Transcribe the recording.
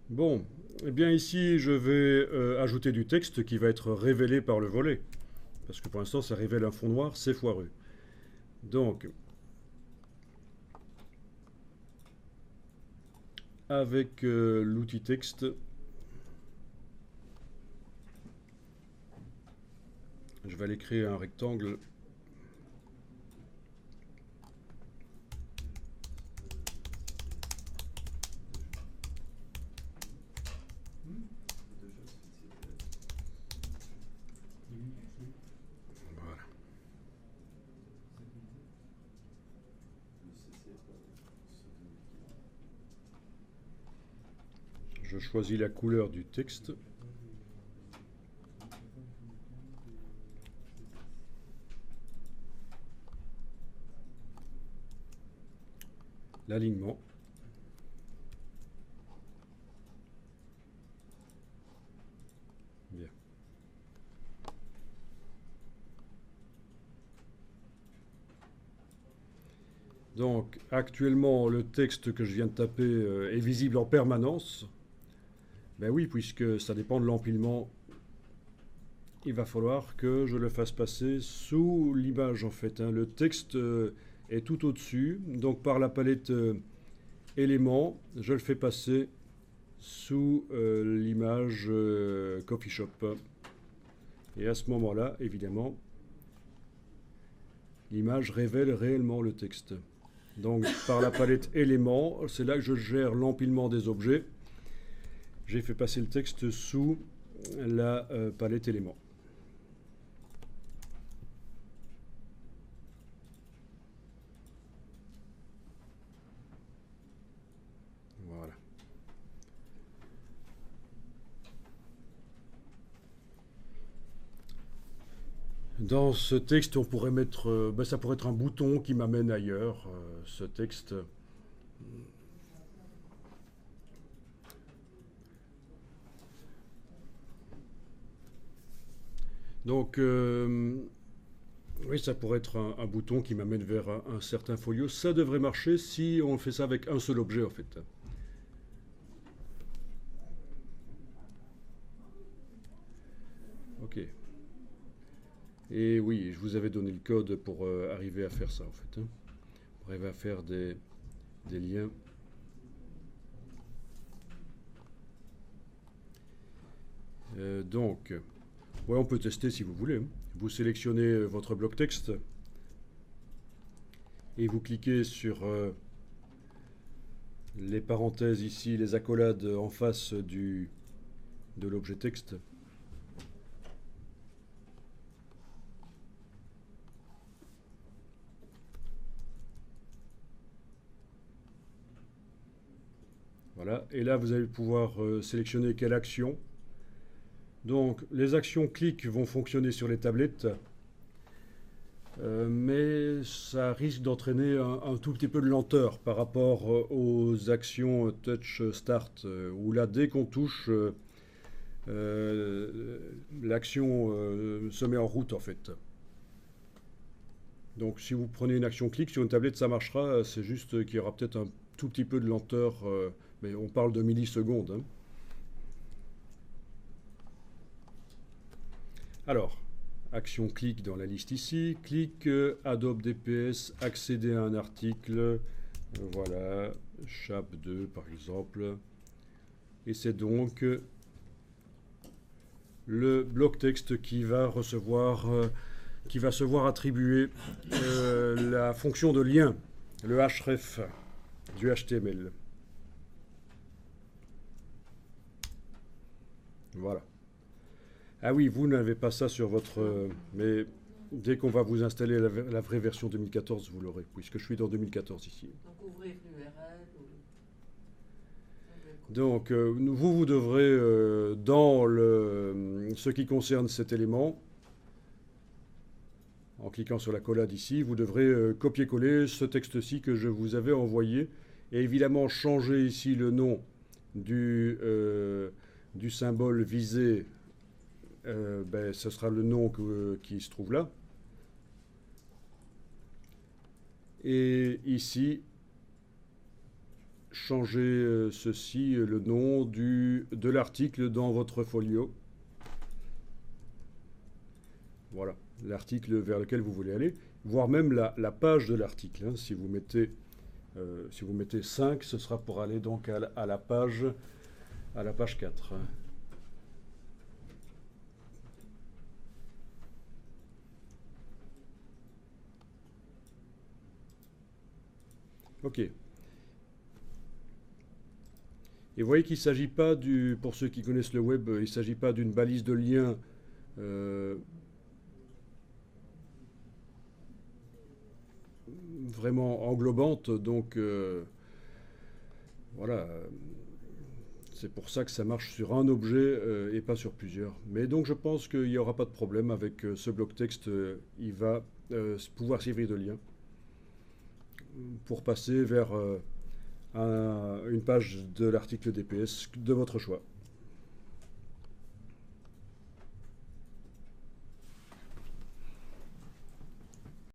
Bon, eh bien ici je vais ajouter du texte qui va être révélé par le volet. Parce que pour l'instant ça révèle un fond noir, c'est foireux. Donc, avec l'outil texte, je vais aller créer un rectangle. Voilà. Je choisis la couleur du texte. L'alignement. Bien. Donc actuellement le texte que je viens de taper est visible en permanence. Ben oui, puisque ça dépend de l'empilement, il va falloir que je le fasse passer sous l'image en fait, hein. Le texte est tout au-dessus, donc par la palette éléments, je le fais passer sous l'image Coffee Shop. Et à ce moment-là, évidemment, l'image révèle réellement le texte. Donc par la palette éléments, c'est là que je gère l'empilement des objets. J'ai fait passer le texte sous la palette éléments. Voilà. Dans ce texte, on pourrait mettre, ça pourrait être un bouton qui m'amène ailleurs. Ce texte. Donc, oui, ça pourrait être un bouton qui m'amène vers un certain folio. Ça devrait marcher si on fait ça avec un seul objet, en fait. Ok. Et oui, je vous avais donné le code pour arriver à faire ça, en fait, hein. Pour arriver à faire des liens. Donc, ouais, on peut tester si vous voulez, hein. Vous sélectionnez votre bloc texte et vous cliquez sur les parenthèses ici, les accolades en face de l'objet texte. Voilà, et là vous allez pouvoir sélectionner quelle action. Donc les actions clic vont fonctionner sur les tablettes, mais ça risque d'entraîner un tout petit peu de lenteur par rapport aux actions touch start, où là dès qu'on touche, l'action se met en route en fait. Donc si vous prenez une action clic sur une tablette, ça marchera, c'est juste qu'il y aura peut-être un tout petit peu de lenteur, mais on parle de millisecondes, hein. Alors, action clic dans la liste ici, clic Adobe DPS, accéder à un article, voilà, chap 2 par exemple, et c'est donc le bloc texte qui va recevoir, qui va se voir attribuer la fonction de lien, le href du HTML. Voilà. Ah oui, vous n'avez pas ça sur votre... mais dès qu'on va vous installer la vraie version 2014, vous l'aurez, puisque je suis dans 2014 ici. Donc ouvrir l'URL ou... Donc vous devrez, dans ce qui concerne cet élément, en cliquant sur la collade ici, vous devrez copier-coller ce texte-ci que je vous avais envoyé, et évidemment changer ici le nom du symbole visé. Ce sera le nom qui se trouve là. Et ici, changer ceci, le nom de l'article dans votre folio. Voilà, l'article vers lequel vous voulez aller, voire même la page de l'article. Hein. Si vous mettez 5, ce sera pour aller donc à la page 4. Hein. Ok. Et vous voyez qu'il ne s'agit pas pour ceux qui connaissent le web, il ne s'agit pas d'une balise de lien vraiment englobante, donc voilà, c'est pour ça que ça marche sur un objet et pas sur plusieurs. Mais donc je pense qu'il n'y aura pas de problème avec ce bloc texte, il va pouvoir servir de lien pour passer vers une page de l'article DPS de votre choix.